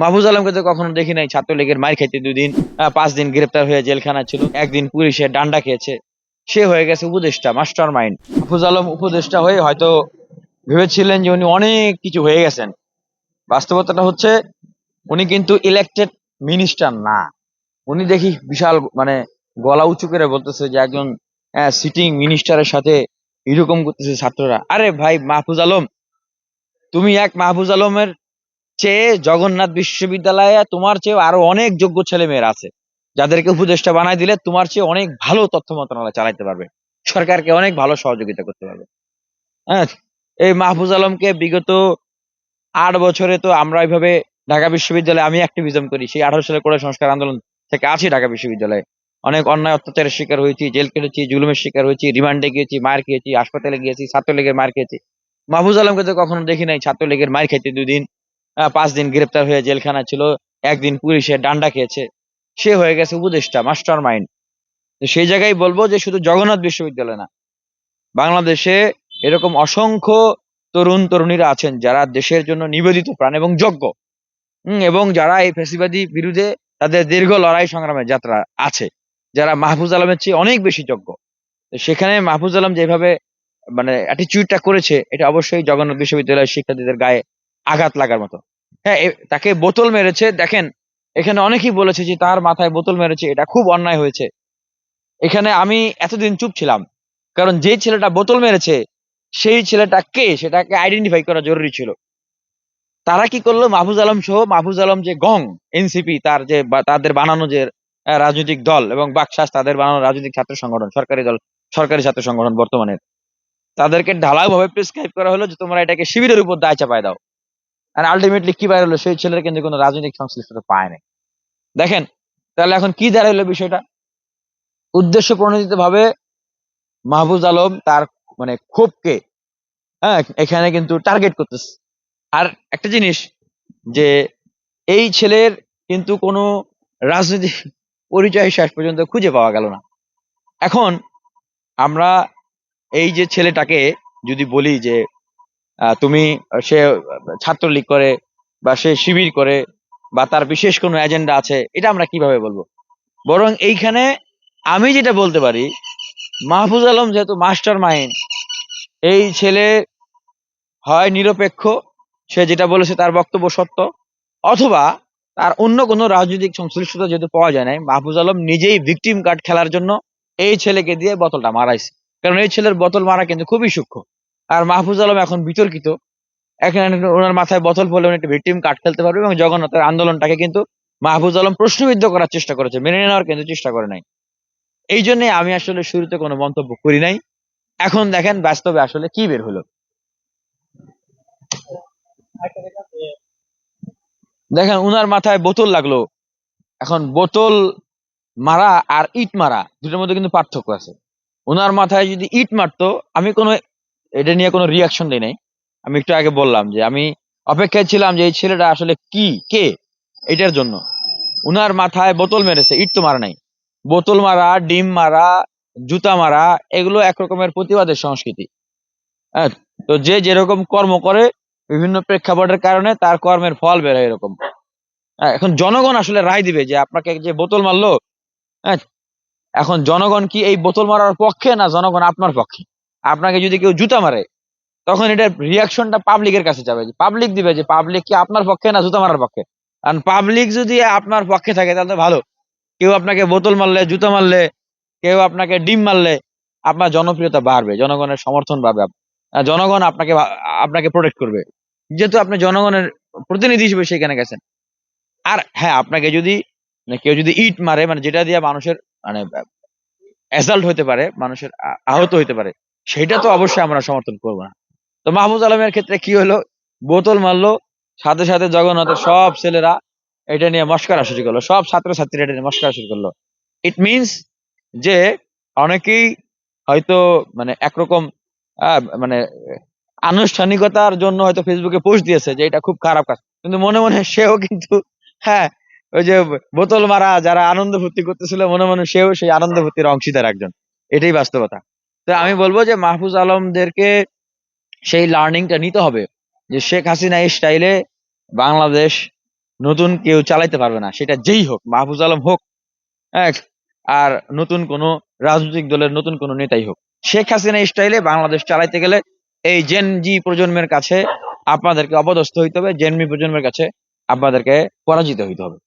মাহফুজ আলমকে তো কখনো দেখি নাই ছাত্রলীগের মার খাইতে 2 দিন 5 দিন গ্রেপ্তার হয়ে জেলখানা ছিল, একদিন পুলিশের ডান্ডা খেয়েছে। সে হয়ে গেছে উপদেষ্টা, মাস্টার মাইন্ড। মাহফুজ আলম উপদেষ্টা হয়ে হয়তো ভেবেছিলেন যে উনি অনেক কিছু হয়ে গেছেন। বাস্তবতাটা হচ্ছে উনি কিন্তু ইলেকটেড মিনিস্টার না। উনি দেখি বিশাল মানে গলা উঁচু করে বলতেছে যে একজন সিটিং মিনিস্টারের সাথে এরকম করতেছে ছাত্ররা। আরে ভাই মাহফুজ আলম, তুমি এক মাহফুজ আলমের চেয়ে জগন্নাথ বিশ্ববিদ্যালয়ে তোমার চেয়ে আরো অনেক যোগ্য ছেলে মেয়েরা আছে, যাদেরকে উপদেষ্টা বানাই দিলে তোমার চেয়ে অনেক ভালো তথ্য মন্ত্রণালয় চালাইতে পারবে, সরকারকে অনেক ভালো সহযোগিতা করতে পারবে। হ্যাঁ, এই মাহফুজ আলমকে বিগত 8 বছরে তো আমরা এইভাবে ঢাকা বিশ্ববিদ্যালয়ে আমি অ্যাক্টিভিজম করি, সেই 18 সালে কোটা সংস্কার আন্দোলন থেকে আছি ঢাকা বিশ্ববিদ্যালয়ে। অনেক অন্যায় অত্যাচারের শিকার হয়েছি, জেল কেটেছি, জুলুমের শিকার হয়েছি, রিমান্ডে গিয়েছি, মার খেয়েছি, হাসপাতালে গিয়েছি, ছাত্রলীগের মার খেয়েছি। মাহফুজ আলমকে তো কখনো দেখি নাই ছাত্রলীগের মার খাইতে 2 দিন 5 দিন গ্রেপ্তার হয়ে জেলখানা ছিল, একদিন পুলিশের ডান্ডা খেয়েছে। সে হয়ে গেছে উপদেষ্টা, মাস্টার মাইন্ড। তো সেই জায়গায় বলবো যে শুধু জগন্নাথ বিশ্ববিদ্যালয় না, বাংলাদেশে এরকম অসংখ্য তরুণ তরুণীরা আছেন যারা দেশের জন্য নিবেদিত প্রাণ এবং যোগ্য, এবং যারা এই ফ্যাসিবাদী বিরুদ্ধে তাদের দীর্ঘ লড়াই সংগ্রামের যাত্রা আছে, যারা মাহফুজ আলমের চেয়ে অনেক বেশি যোগ্য। তো সেখানে মাহফুজ আলম যেভাবে মানে অ্যাটিচিউডটা করেছে, এটা অবশ্যই জগন্নাথ বিশ্ববিদ্যালয়ের শিক্ষার্থীদের গায়ে আঘাত লাগার মতো। হ্যাঁ, তাকে বোতল মেরেছে, দেখেন এখানে অনেকেই বলেছে যে তার মাথায় বোতল মেরেছে, এটা খুব অন্যায় হয়েছে। এখানে আমি এতদিন চুপ ছিলাম, কারণ যে ছেলেটা বোতল মেরেছে সেই ছেলেটা কে সেটাকে আইডেন্টিফাই করা জরুরি ছিল। তারা কি করলো, মাহফুজ আলম সহ মাহফুজ আলম যে গং এনসিপি, তার যে তাদের বানানো যে রাজনৈতিক দল এবং বাকশাস তাদের বানানো রাজনৈতিক ছাত্র সংগঠন, সরকারি দল, সরকারি ছাত্র সংগঠন বর্তমানে, তাদেরকে ঢালাও ভাবে প্রেসক্রাইব করা হলো যে তোমরা এটাকে শিবিরের উপর দায় চাপায় দাও। আর আলটিমেটলি কি বাইর হলো, সেই ছেলের কিন্তু কোনো রাজনৈতিক সংশ্লিষ্টতা পায় নাই। দেখেন তাহলে এখন কি দাঁড়াইলো বিষয়টা, উদ্দেশ্য প্রণোদিত ভাবে মাহফুজ আলম তার মানে ক্ষোভকে এখানে কিন্তু টার্গেট করতেছে। আর একটা জিনিস যে এই ছেলের কিন্তু কোনো রাজনৈতিক পরিচয় শেষ পর্যন্ত খুঁজে পাওয়া গেল না। এখন আমরা এই যে ছেলেটাকে যদি বলি যে তুমি সে ছাত্রলীগ করে বা সে শিবির করে বা তার বিশেষ কোনো এজেন্ডা আছে, এটা আমরা কিভাবে বলবো? বরং এইখানে আমি যেটা বলতে পারি, মাহফুজ আলম যেহেতু মাস্টার মাইন্ড, এই ছেলে হয় নিরপেক্ষ, সে যেটা বলেছে তার বক্তব্য সত্য, অথবা তার অন্য কোনো রাজনৈতিক সংশ্লিষ্টতা যেহেতু পাওয়া যায় নাই, মাহফুজ আলম নিজেই ভিকটিম কার্ড খেলার জন্য এই ছেলেকে দিয়ে বোতলটা মারাইছে। কারণ এই ছেলের বোতল মারা কিন্তু খুবই সূক্ষ্ম। আর মাহফুজ আলম এখন বিতর্কিত, এখানে ওনার মাথায় বোতল পড়লে উনি একটা ভিকটিম কার্ড খেলতে পারবে, এবং জগন্নাথের আন্দোলনটাকে কিন্তু মাহফুজ আলম প্রশ্নবিদ্ধ করার চেষ্টা করেছে, মেনে নেওয়ার কিন্তু চেষ্টা করে নাই। এই জন্য আমি আসলে শুরুতে কোনো মন্তব্য করি নাই। এখন দেখেন বাস্তবে আসলে কি বের হলো। দেখেন উনার মাথায় বোতল লাগলো। এখন বোতল মারা আর ইট মারা দুটোর মধ্যে কিন্তু পার্থক্য আছে। উনার মাথায় যদি ইট মারতো, আমি কোনো এটা নিয়ে কোনো রিয়াকশন দিই নাই। আমি একটু আগে বললাম যে আমি অপেক্ষায় ছিলাম যে এই ছেলেটা আসলে কে এটার জন্য। উনার মাথায় বোতল মেরেছে, ইট তো মারা নাই। বোতল মারা, ডিম মারা, জুতা মারা, এগুলো একরকমের প্রতিবাদের সংস্কৃতি। হ্যাঁ, তো যে যেরকম কর্ম করে বিভিন্ন প্রেক্ষাপটের কারণে তার কর্মের ফল বের হয় এরকম। এখন জনগণ আসলে রায় দিবে যে আপনাকে যে বোতল মারলো, হ্যাঁ, এখন জনগণ কি এই বোতল মারার পক্ষে না জনগণ আপনার পক্ষে? আপনাকে যদি কেউ জুতা মারে, তখন এটার রিয়াকশনটা পাবলিকের কাছে যাবে, পাবলিক দিবে যে পাবলিক কি আপনার পক্ষে না জুতা মারার পক্ষে। কারণ পাবলিক যদি আপনার পক্ষে থাকে তাহলে তো ভালো। কেউ আপনাকে বোতল মারলে, জুতা মারলে, কেউ আপনাকে ডিম মারলে আপনার জনপ্রিয়তা বাড়বে, জনগণের সমর্থন বাড়বে, জনগণ আপনাকে আপনাকে প্রোটেক্ট করবে, যেহেতু আপনি জনগণের প্রতিনিধি হিসেবে সেখানে গেছেন। আর হ্যাঁ, আপনাকে যদি কেউ যদি ইট মারে, মানে যেটা দিয়ে মানুষের মানে অ্যাসাল্ট হতে পারে, মানুষের আহত হতে পারে, সেটা তো অবশ্যই আমরা সমর্থন করবো না। তো মাহফুজ আলমের ক্ষেত্রে কি হলো, বোতল মারলো, সাথে সাথে জগন্নাথের সব ছেলেরা এটা নিয়ে মস্করা শুরু করলো, সব ছাত্রছাত্রীরা এটা নিয়ে মস্করা শুরু করলো। ইট মিনস যে অনেকেই হয়তো মানে একরকম মানে আনুষ্ঠানিকতার জন্য হয়তো ফেসবুকে পোস্ট দিয়েছে যে এটা খুব খারাপ কাজ, কিন্তু মনে মনে সেও কিন্তু হ্যাঁ, ওই যে বোতল মারা যারা আনন্দ ফুর্তি করতেছিল, মনে মনে সেও সেই আনন্দ ফুর্তির অংশীদার একজন। এটাই বাস্তবতা। তো আমি বলবো যে মাহফুজ আলমদেরকে সেই লার্নিংটা নিতে হবে যে শেখ হাসিনা এই স্টাইলে বাংলাদেশ নতুন কেউ চালাইতে পারবে না, সেটা যেই হোক, মাহফুজ আলম হোক, এক আর নতুন কোন রাজনৈতিক দলের নতুন কোন নেতাই হোক। শেখ হাসিনা স্টাইলে বাংলাদেশ চালাইতে গেলে এই জেন জি প্রজন্মের কাছে আপনাদেরকে অপদস্থ হইতে হবে, জেন মি প্রজন্মের কাছে আপনাদেরকে পরাজিত হইতে হবে।